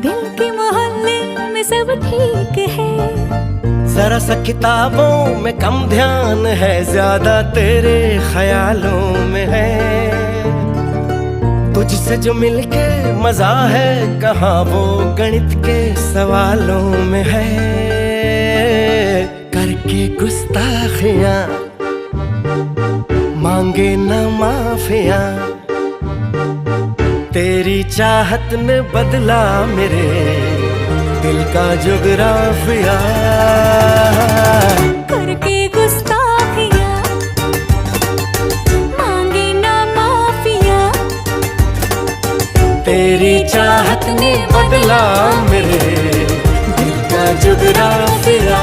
दिल के मोहल्ले में सब ठीक है, जरा सा किताबों में कम ध्यान है, ज्यादा तेरे ख्यालों में है। तुझसे जो मिलके मजा है, कहाँ वो गणित के सवालों में है। करके गुस्ताखियां मांगे न माफियां, तेरी चाहत ने बदला मेरे दिल का जुगराफिया। करके गुस्ताखियां मांगे ना माफिया, तेरी चाहत ने बदला मेरे दिल का जुगराफिया।